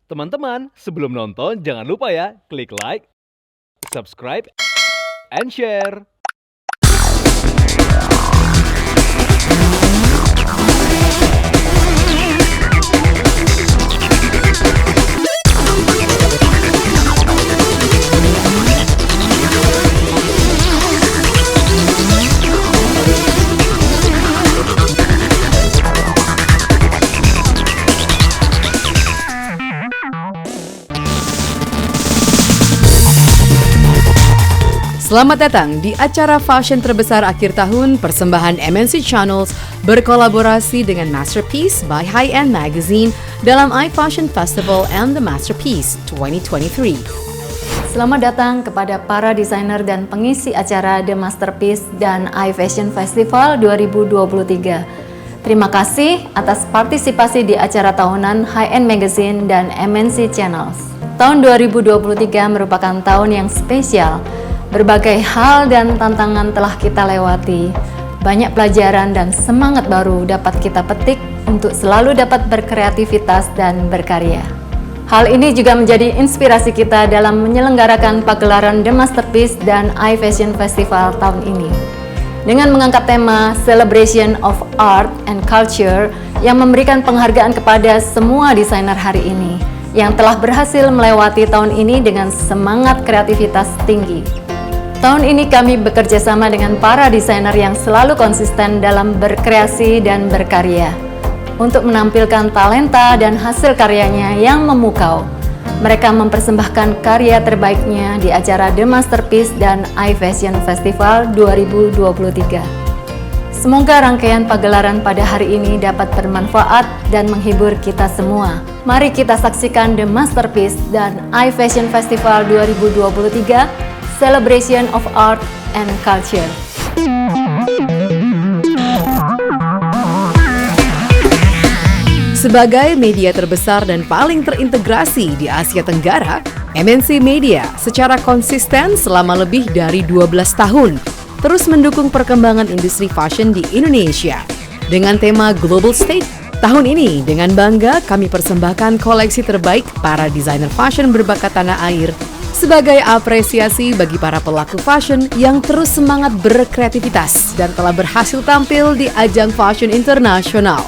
Teman-teman, sebelum nonton jangan lupa ya, klik like, subscribe, and share. Selamat datang di acara fashion terbesar akhir tahun persembahan MNC Channels berkolaborasi dengan Masterpiece by High End Magazine dalam iFashion Festival and the Masterpiece 2023. Selamat datang kepada para desainer dan pengisi acara The Masterpiece dan iFashion Festival 2023. Terima kasih atas partisipasi di acara tahunan High End Magazine dan MNC Channels. Tahun 2023 merupakan tahun yang spesial. Berbagai hal dan tantangan telah kita lewati. Banyak pelajaran dan semangat baru dapat kita petik untuk selalu dapat berkreativitas dan berkarya. Hal ini juga menjadi inspirasi kita dalam menyelenggarakan pagelaran The Masterpiece dan iFashion Festival tahun ini. Dengan mengangkat tema Celebration of Art and Culture yang memberikan penghargaan kepada semua desainer hari ini yang telah berhasil melewati tahun ini dengan semangat kreativitas tinggi. Tahun ini kami bekerja sama dengan para desainer yang selalu konsisten dalam berkreasi dan berkarya untuk menampilkan talenta dan hasil karyanya yang memukau. Mereka mempersembahkan karya terbaiknya di acara The Masterpiece dan iFashion Festival 2023. Semoga rangkaian pagelaran pada hari ini dapat bermanfaat dan menghibur kita semua. Mari kita saksikan The Masterpiece dan iFashion Festival 2023, Celebration of Art and Culture. Sebagai media terbesar dan paling terintegrasi di Asia Tenggara, MNC Media secara konsisten selama lebih dari 12 tahun terus mendukung perkembangan industri fashion di Indonesia. Dengan tema Global Stage, tahun ini dengan bangga kami persembahkan koleksi terbaik para desainer fashion berbakat tanah air sebagai apresiasi bagi para pelaku fashion yang terus semangat berkreativitas dan telah berhasil tampil di ajang fashion internasional.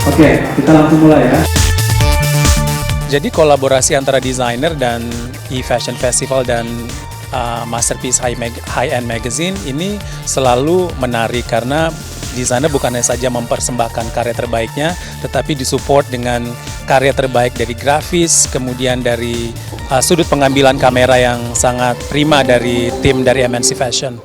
Oke, kita langsung mulai ya. Jadi kolaborasi antara desainer dan iFashion Festival dan Masterpiece High End Magazine ini selalu menarik karena desainer bukan hanya saja mempersembahkan karya terbaiknya, tetapi disupport dengan karya terbaik dari grafis, kemudian dari sudut pengambilan kamera yang sangat prima dari tim dari MNC Fashion.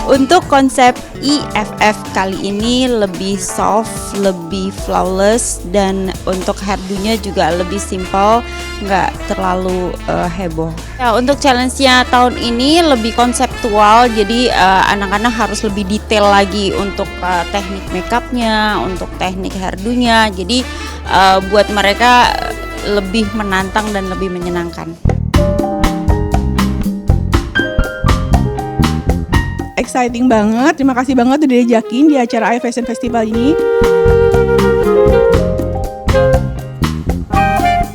Untuk konsep EFF kali ini lebih soft, lebih flawless, dan untuk hairdo-nya juga lebih simple, nggak terlalu heboh. Ya, untuk challenge-nya tahun ini lebih konseptual, jadi anak-anak harus lebih detail lagi untuk teknik makeup-nya, untuk teknik hairdo-nya, jadi buat mereka lebih menantang dan lebih menyenangkan. Exciting banget, terima kasih banget udah diajakin di acara iFashion Festival ini.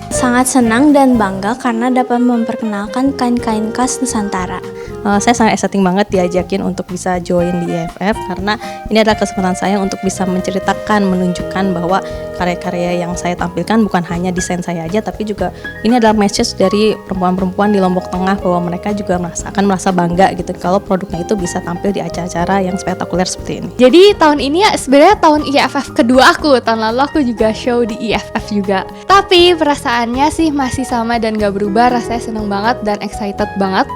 Sangat senang dan bangga karena dapat memperkenalkan kain-kain khas Nusantara. Saya sangat exciting banget diajakin untuk bisa join di EFF karena ini adalah kesempatan saya untuk bisa menceritakan, menunjukkan bahwa karya-karya yang saya tampilkan bukan hanya desain saya aja, tapi juga ini adalah message dari perempuan-perempuan di Lombok Tengah bahwa mereka juga akan merasa bangga gitu kalau produknya itu bisa tampil di acara-acara yang spektakuler seperti ini. Jadi tahun ini ya sebenarnya tahun EFF kedua aku. Tahun lalu aku juga show di EFF juga. Tapi perasaannya sih masih sama dan gak berubah. Rasanya seneng banget dan excited banget.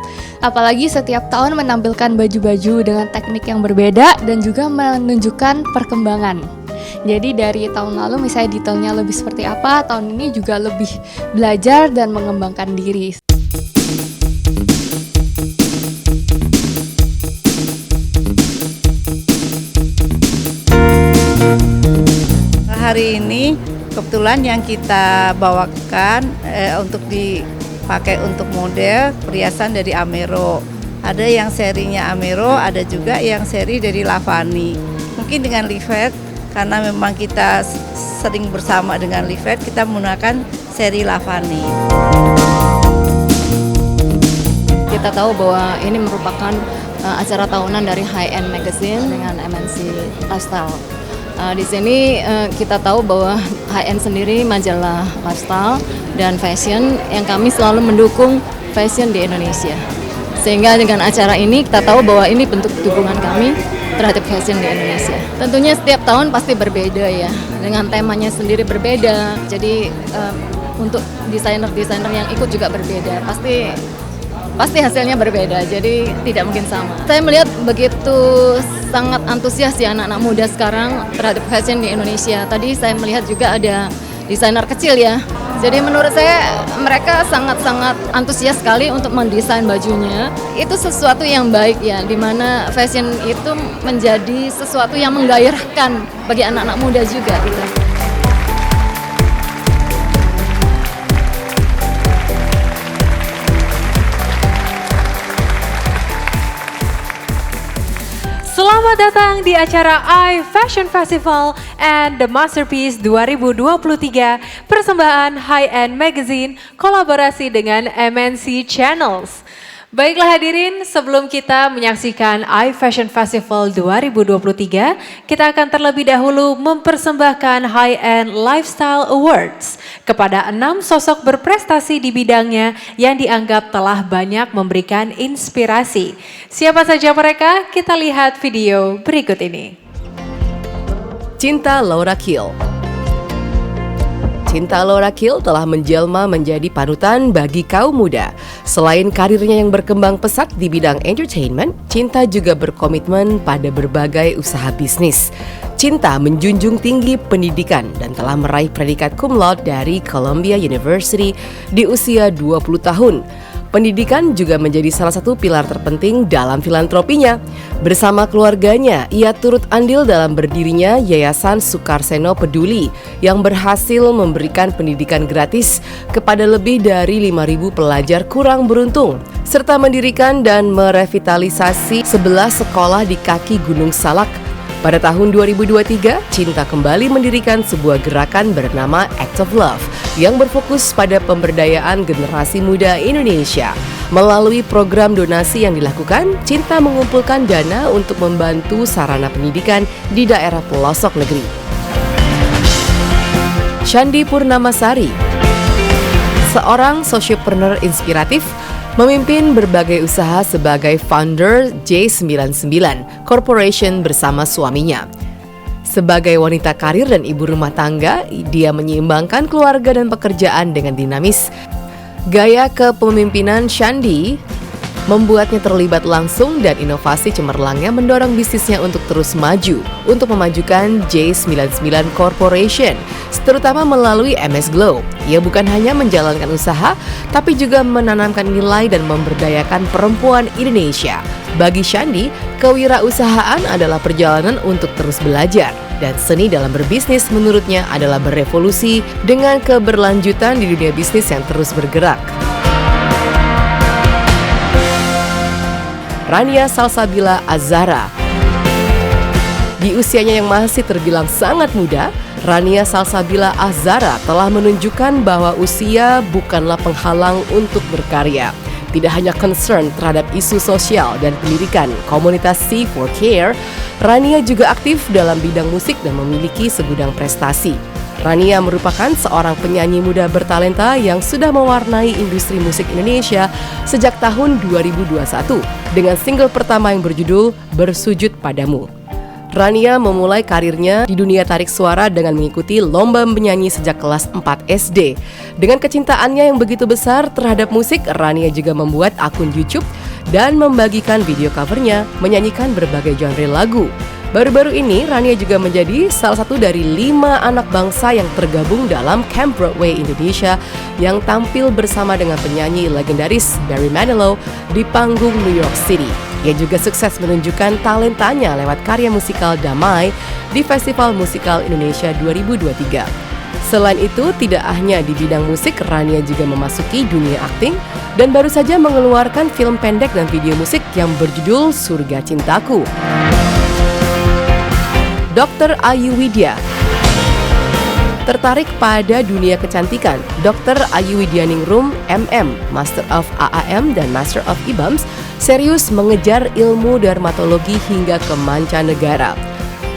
Apalagi setiap tahun menampilkan baju-baju dengan teknik yang berbeda dan juga menunjukkan perkembangan. Jadi dari tahun lalu misalnya detailnya lebih seperti apa, tahun ini juga lebih belajar dan mengembangkan diri. Hari ini kebetulan yang kita bawakan untuk dipakai untuk model perhiasan dari Amero. Ada yang serinya Amero, ada juga yang seri dari Lavani. Mungkin dengan Livet karena memang kita sering bersama dengan Livet, kita menggunakan seri Lavani. Kita tahu bahwa ini merupakan acara tahunan dari High End Magazine dengan MNC Lifestyle. Di sini kita tahu bahwa High End sendiri majalah lifestyle dan fashion yang kami selalu mendukung fashion di Indonesia. Sehingga dengan acara ini kita tahu bahwa ini bentuk dukungan kami terhadap fashion di Indonesia. Tentunya setiap tahun pasti berbeda ya, dengan temanya sendiri berbeda. Jadi untuk desainer-desainer yang ikut juga berbeda. Pasti hasilnya berbeda, jadi tidak mungkin sama. Saya melihat begitu sangat antusias ya anak-anak muda sekarang terhadap fashion di Indonesia. Tadi saya melihat juga ada desainer kecil ya. Jadi menurut saya mereka sangat-sangat antusias sekali untuk mendesain bajunya. Itu sesuatu yang baik ya, dimana fashion itu menjadi sesuatu yang menggairahkan bagi anak-anak muda juga gitu. Selamat datang di acara iFashion Festival and The Masterpiece 2023, persembahan High End Magazine kolaborasi dengan MNC Channels. Baiklah hadirin, sebelum kita menyaksikan iFashion Festival 2023, kita akan terlebih dahulu mempersembahkan High End Lifestyle Awards kepada 6 sosok berprestasi di bidangnya yang dianggap telah banyak memberikan inspirasi. Siapa saja mereka? Kita lihat video berikut ini. Cinta Laura Kiel. Cinta Laura Kiel telah menjelma menjadi panutan bagi kaum muda. Selain karirnya yang berkembang pesat di bidang entertainment, Cinta juga berkomitmen pada berbagai usaha bisnis. Cinta menjunjung tinggi pendidikan dan telah meraih predikat cum laude dari Columbia University di usia 20 tahun. Pendidikan juga menjadi salah satu pilar terpenting dalam filantropinya. Bersama keluarganya, ia turut andil dalam berdirinya Yayasan Sukarseno Peduli yang berhasil memberikan pendidikan gratis kepada lebih dari 5.000 pelajar kurang beruntung, serta mendirikan dan merevitalisasi 11 sekolah di kaki Gunung Salak. Pada tahun 2023, Cinta kembali mendirikan sebuah gerakan bernama Act of Love yang berfokus pada pemberdayaan generasi muda Indonesia. Melalui program donasi yang dilakukan, Cinta mengumpulkan dana untuk membantu sarana pendidikan di daerah pelosok negeri. Shandi Purnamasari, seorang sociopreneur inspiratif, memimpin berbagai usaha sebagai founder J99 Corporation bersama suaminya. Sebagai wanita karir dan ibu rumah tangga, dia menyeimbangkan keluarga dan pekerjaan dengan dinamis. Gaya kepemimpinan Shandi membuatnya terlibat langsung dan inovasi cemerlangnya mendorong bisnisnya untuk terus maju untuk memajukan J99 Corporation, terutama melalui MS Glow. Ia bukan hanya menjalankan usaha, tapi juga menanamkan nilai dan memberdayakan perempuan Indonesia. Bagi Shandi, kewirausahaan adalah perjalanan untuk terus belajar, dan seni dalam berbisnis menurutnya adalah berevolusi dengan keberlanjutan di dunia bisnis yang terus bergerak. Rania Salsabila Azhara. Di usianya yang masih terbilang sangat muda, Rania Salsabila Azhara telah menunjukkan bahwa usia bukanlah penghalang untuk berkarya. Tidak hanya concern terhadap isu sosial dan pendidikan komunitas C4Care, Rania juga aktif dalam bidang musik dan memiliki segudang prestasi. Rania merupakan seorang penyanyi muda bertalenta yang sudah mewarnai industri musik Indonesia sejak tahun 2021 dengan single pertama yang berjudul Bersujud Padamu. Rania memulai karirnya di dunia tarik suara dengan mengikuti lomba menyanyi sejak kelas 4 SD. Dengan kecintaannya yang begitu besar terhadap musik, Rania juga membuat akun YouTube dan membagikan video covernya menyanyikan berbagai genre lagu. Baru-baru ini, Rania juga menjadi salah satu dari 5 anak bangsa yang tergabung dalam Camp Broadway Indonesia yang tampil bersama dengan penyanyi legendaris Barry Manilow di panggung New York City. Ia juga sukses menunjukkan talentanya lewat karya musikal Damai di Festival Musikal Indonesia 2023. Selain itu, tidak hanya di bidang musik, Rania juga memasuki dunia akting dan baru saja mengeluarkan film pendek dan video musik yang berjudul Surga Cintaku. Dr. Ayu Widya. Tertarik pada dunia kecantikan, Dr. Ayu Widyaningrum, MM, Master of AAM dan Master of IBAMS, serius mengejar ilmu dermatologi hingga ke mancanegara.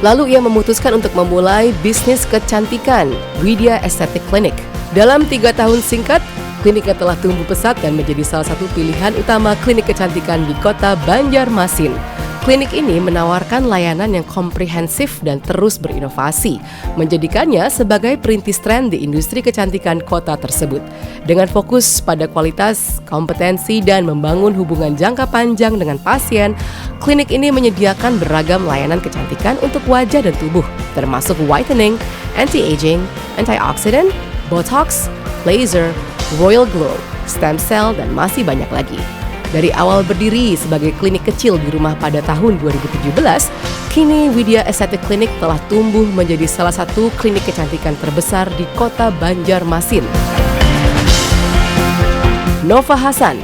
Lalu ia memutuskan untuk memulai bisnis kecantikan, Widya Aesthetic Clinic. Dalam 3 tahun singkat, kliniknya telah tumbuh pesat dan menjadi salah satu pilihan utama klinik kecantikan di kota Banjarmasin. Klinik ini menawarkan layanan yang komprehensif dan terus berinovasi, menjadikannya sebagai perintis tren di industri kecantikan kota tersebut. Dengan fokus pada kualitas, kompetensi, dan membangun hubungan jangka panjang dengan pasien, klinik ini menyediakan beragam layanan kecantikan untuk wajah dan tubuh, termasuk whitening, anti-aging, antioxidant, botox, laser, royal glow, stem cell, dan masih banyak lagi. Dari awal berdiri sebagai klinik kecil di rumah pada tahun 2017, kini Widya Aesthetic Clinic telah tumbuh menjadi salah satu klinik kecantikan terbesar di kota Banjarmasin. Nova Hasan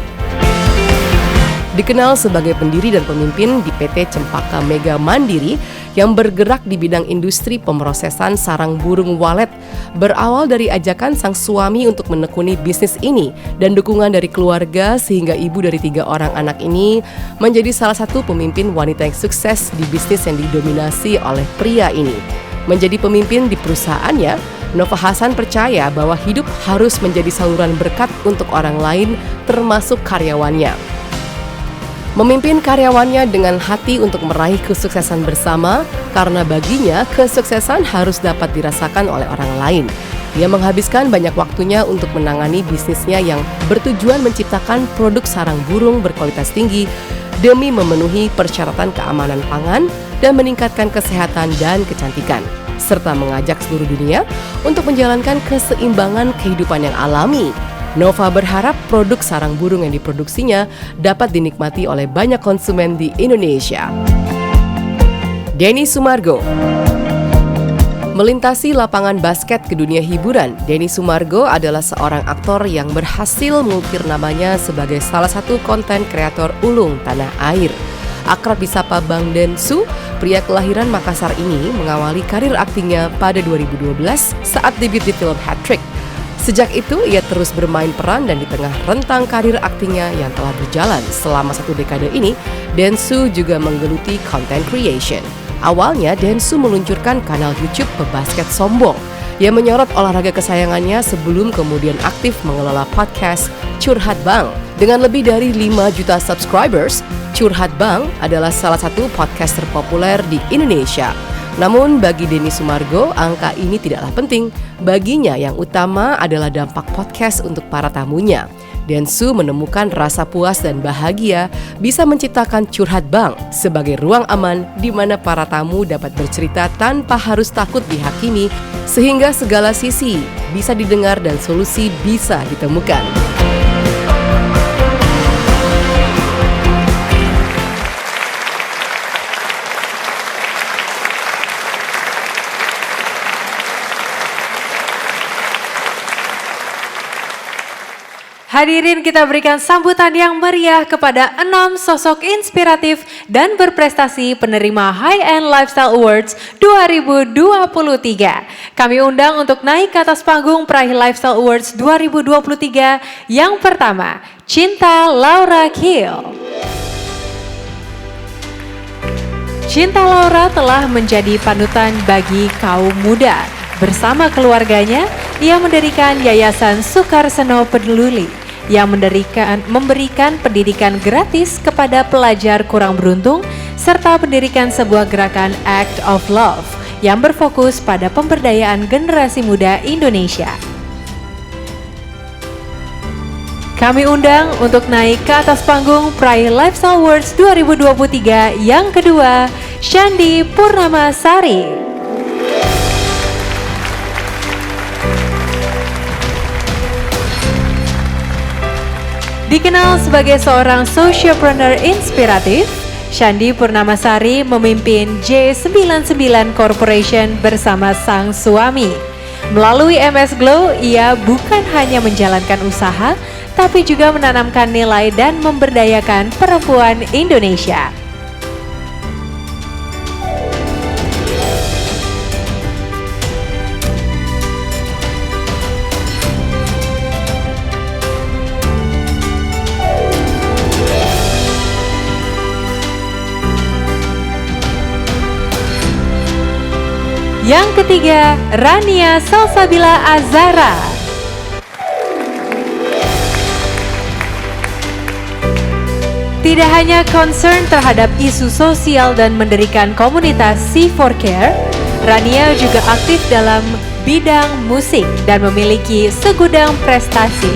dikenal sebagai pendiri dan pemimpin di PT Cempaka Mega Mandiri yang bergerak di bidang industri pemrosesan sarang burung walet. Berawal dari ajakan sang suami untuk menekuni bisnis ini dan dukungan dari keluarga, sehingga ibu dari 3 orang anak ini menjadi salah satu pemimpin wanita yang sukses di bisnis yang didominasi oleh pria ini. Menjadi pemimpin di perusahaannya, Nova Hasan percaya bahwa hidup harus menjadi saluran berkat untuk orang lain, termasuk karyawannya. Memimpin karyawannya dengan hati untuk meraih kesuksesan bersama, karena baginya kesuksesan harus dapat dirasakan oleh orang lain. Dia menghabiskan banyak waktunya untuk menangani bisnisnya yang bertujuan menciptakan produk sarang burung berkualitas tinggi demi memenuhi persyaratan keamanan pangan dan meningkatkan kesehatan dan kecantikan, serta mengajak seluruh dunia untuk menjalankan keseimbangan kehidupan yang alami. Nova berharap produk sarang burung yang diproduksinya dapat dinikmati oleh banyak konsumen di Indonesia. Denny Sumargo melintasi lapangan basket ke dunia hiburan. Denny Sumargo adalah seorang aktor yang berhasil mengukir namanya sebagai salah satu konten kreator ulung tanah air. Akrab disapa Bang Densu, pria kelahiran Makassar ini mengawali karir aktingnya pada 2012 saat debut di film Hat Trick. Sejak itu, ia terus bermain peran dan di tengah rentang karir aktingnya yang telah berjalan selama 1 dekade ini, Densu juga menggeluti content creation. Awalnya, Densu meluncurkan kanal YouTube pebasket sombong yang menyorot olahraga kesayangannya sebelum kemudian aktif mengelola podcast Curhat Bang. Dengan lebih dari 5 juta subscribers, Curhat Bang adalah salah satu podcast terpopuler di Indonesia. Namun bagi Denny Sumargo, angka ini tidaklah penting. Baginya yang utama adalah dampak podcast untuk para tamunya. Densu menemukan rasa puas dan bahagia bisa menciptakan Curhat Bang sebagai ruang aman di mana para tamu dapat bercerita tanpa harus takut dihakimi, sehingga segala sisi bisa didengar dan solusi bisa ditemukan. Hadirin, kita berikan sambutan yang meriah kepada 6 sosok inspiratif dan berprestasi penerima High End Lifestyle Awards 2023. Kami undang untuk naik ke atas panggung peraih Lifestyle Awards 2023. Yang pertama, Cinta Laura Kiel. Cinta Laura telah menjadi panutan bagi kaum muda. Bersama keluarganya, ia mendirikan Yayasan Sukarseno Peduli yang memberikan pendidikan gratis kepada pelajar kurang beruntung, serta mendirikan sebuah gerakan Act of Love yang berfokus pada pemberdayaan generasi muda Indonesia. Kami undang untuk naik ke atas panggung peraih Lifestyle Awards 2023 yang kedua, Shandi Purnamasari. Dikenal sebagai seorang sociopreneur inspiratif, Shandi Purnamasari memimpin J99 Corporation bersama sang suami. Melalui MS Glow, ia bukan hanya menjalankan usaha, tapi juga menanamkan nilai dan memberdayakan perempuan Indonesia. Yang ketiga, Rania Salsabila Azara. Tidak hanya concern terhadap isu sosial dan mendirikan komunitas C4Care, Rania juga aktif dalam bidang musik dan memiliki segudang prestasi.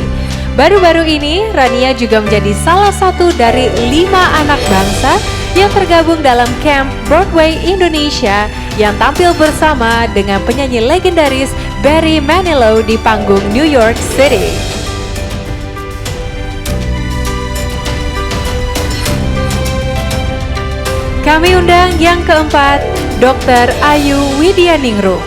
Baru-baru ini, Rania juga menjadi salah satu dari 5 anak bangsa yang tergabung dalam Camp Broadway Indonesia yang tampil bersama dengan penyanyi legendaris Barry Manilow di panggung New York City. Kami undang yang keempat, Dr. Ayu Widianingrum.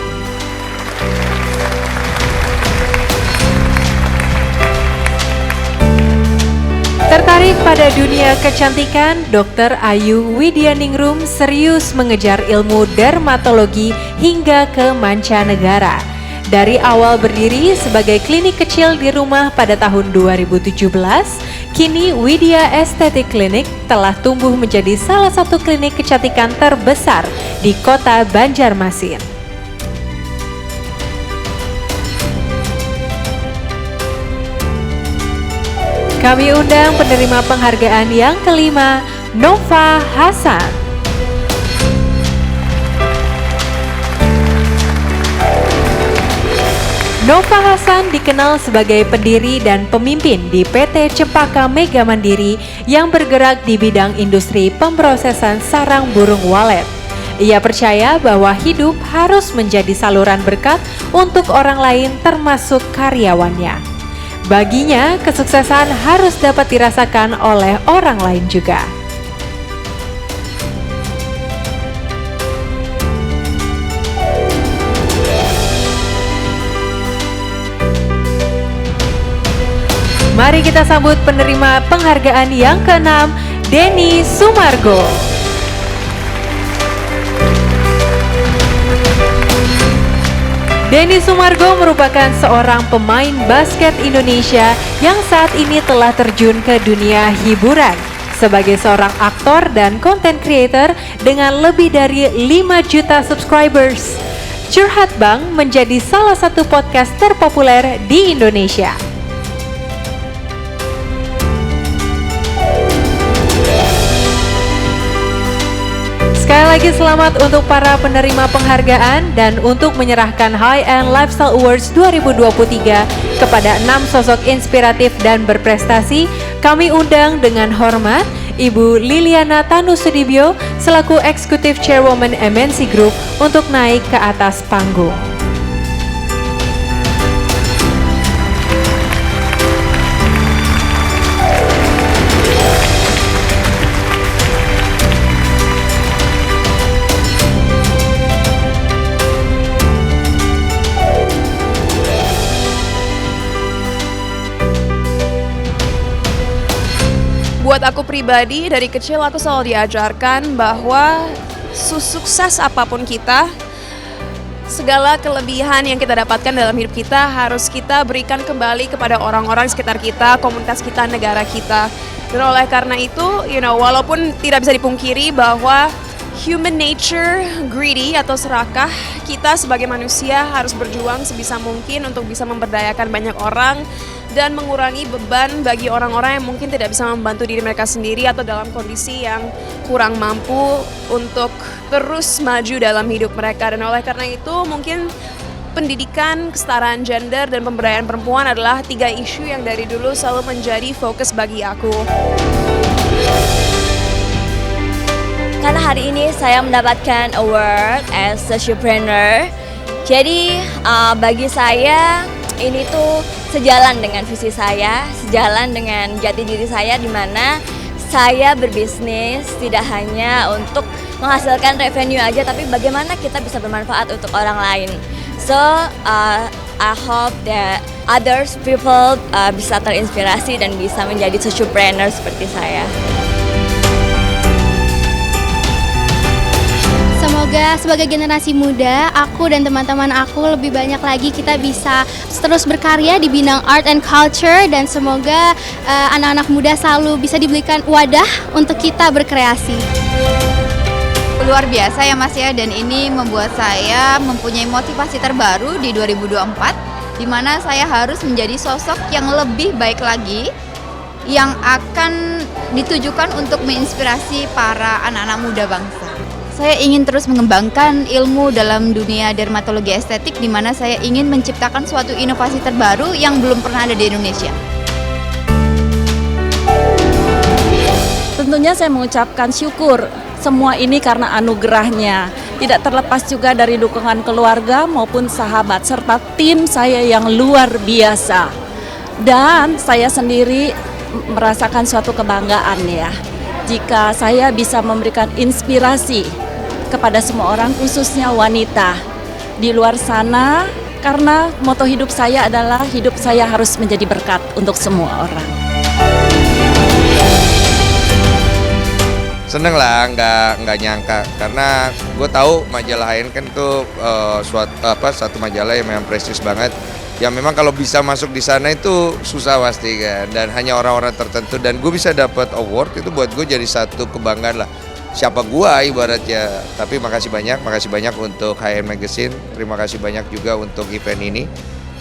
Tertarik pada dunia kecantikan, Dr. Ayu Widianingrum serius mengejar ilmu dermatologi hingga ke mancanegara. Dari awal berdiri sebagai klinik kecil di rumah pada tahun 2017, kini Widya Aesthetic Clinic telah tumbuh menjadi salah satu klinik kecantikan terbesar di kota Banjarmasin. Kami undang penerima penghargaan yang kelima, Nova Hasan. Nova Hasan dikenal sebagai pendiri dan pemimpin di PT Cempaka Mega Mandiri yang bergerak di bidang industri pemrosesan sarang burung walet. Ia percaya bahwa hidup harus menjadi saluran berkat untuk orang lain termasuk karyawannya. Baginya, kesuksesan harus dapat dirasakan oleh orang lain juga. Mari kita sambut penerima penghargaan yang keenam, Denny Sumargo. Denny Sumargo merupakan seorang pemain basket Indonesia yang saat ini telah terjun ke dunia hiburan. Sebagai seorang aktor dan content creator dengan lebih dari 5 juta subscribers, Curhat Bang menjadi salah satu podcast terpopuler di Indonesia. Sekali lagi selamat untuk para penerima penghargaan dan untuk menyerahkan High End Lifestyle Awards 2023 kepada 6 sosok inspiratif dan berprestasi, kami undang dengan hormat Ibu Liliana Tanu Sudibyo selaku Executive Chairwoman MNC Group untuk naik ke atas panggung. Buat aku pribadi, dari kecil aku selalu diajarkan bahwa sukses apapun kita, segala kelebihan yang kita dapatkan dalam hidup kita harus kita berikan kembali kepada orang-orang sekitar kita, komunitas kita, negara kita. Dan oleh karena itu, walaupun tidak bisa dipungkiri bahwa human nature greedy atau serakah, kita sebagai manusia harus berjuang sebisa mungkin untuk bisa memberdayakan banyak orang dan mengurangi beban bagi orang-orang yang mungkin tidak bisa membantu diri mereka sendiri atau dalam kondisi yang kurang mampu untuk terus maju dalam hidup mereka. Dan oleh karena itu mungkin pendidikan, kesetaraan gender, dan pemberdayaan perempuan adalah 3 isu yang dari dulu selalu menjadi fokus bagi aku. Karena hari ini saya mendapatkan award as socialpreneur, jadi bagi saya ini tuh sejalan dengan visi saya, sejalan dengan jati diri saya, di mana saya berbisnis tidak hanya untuk menghasilkan revenue aja, tapi bagaimana kita bisa bermanfaat untuk orang lain. So I hope that others people bisa terinspirasi dan bisa menjadi socialpreneur seperti saya. Semoga sebagai generasi muda, aku dan teman-teman aku lebih banyak lagi kita bisa terus berkarya di bidang art and culture, dan semoga anak-anak muda selalu bisa diberikan wadah untuk kita berkreasi. luar biasa ya Mas ya, dan ini membuat saya mempunyai motivasi terbaru di 2024 di mana saya harus menjadi sosok yang lebih baik lagi yang akan ditujukan untuk menginspirasi para anak-anak muda bangsa. Saya ingin terus mengembangkan ilmu dalam dunia dermatologi estetik di mana saya ingin menciptakan suatu inovasi terbaru yang belum pernah ada di Indonesia. Tentunya saya mengucapkan syukur semua ini karena anugerahnya. Tidak terlepas juga dari dukungan keluarga maupun sahabat serta tim saya yang luar biasa. Dan saya sendiri merasakan suatu kebanggaan ya. Jika saya bisa memberikan inspirasi kepada semua orang khususnya wanita di luar sana, karena moto hidup saya adalah hidup saya harus menjadi berkat untuk semua orang. Seneng lah, nggak nyangka karena gue tahu majalah HN kan itu satu majalah yang memang prestis banget. Ya memang kalau bisa masuk di sana itu susah pasti kan, dan hanya orang-orang tertentu, dan gue bisa dapat award itu buat gue jadi satu kebanggaan lah. Siapa gue ibaratnya. Tapi makasih banyak untuk HN Magazine, terima kasih banyak juga untuk event ini.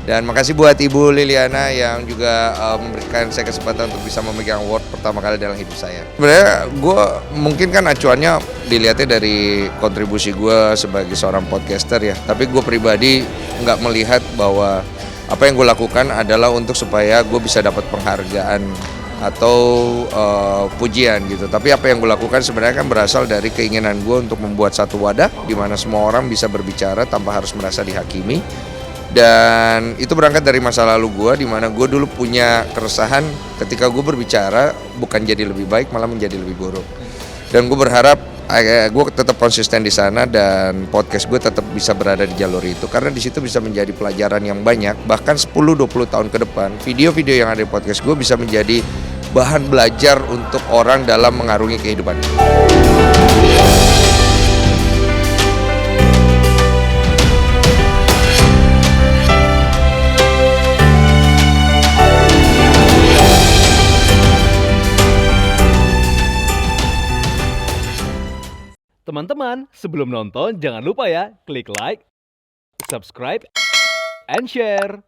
Dan makasih buat Ibu Liliana yang juga memberikan saya kesempatan untuk bisa memegang award pertama kali dalam hidup saya. Sebenarnya gue mungkin kan acuannya dilihatnya dari kontribusi gue sebagai seorang podcaster ya. Tapi gue pribadi nggak melihat bahwa apa yang gue lakukan adalah untuk supaya gue bisa dapat penghargaan atau pujian gitu. Tapi apa yang gue lakukan sebenarnya kan berasal dari keinginan gue untuk membuat satu wadah di mana semua orang bisa berbicara tanpa harus merasa dihakimi. Dan itu berangkat dari masa lalu gue, di mana gue dulu punya keresahan ketika gue berbicara bukan jadi lebih baik, malah menjadi lebih buruk. Dan gue berharap gue tetap konsisten di sana dan podcast gue tetap bisa berada di jalur itu, karena di situ bisa menjadi pelajaran yang banyak. Bahkan 10-20 tahun ke depan, video-video yang ada di podcast gue bisa menjadi bahan belajar untuk orang dalam mengarungi kehidupan. Teman-teman, sebelum nonton jangan lupa ya klik like, subscribe, and share.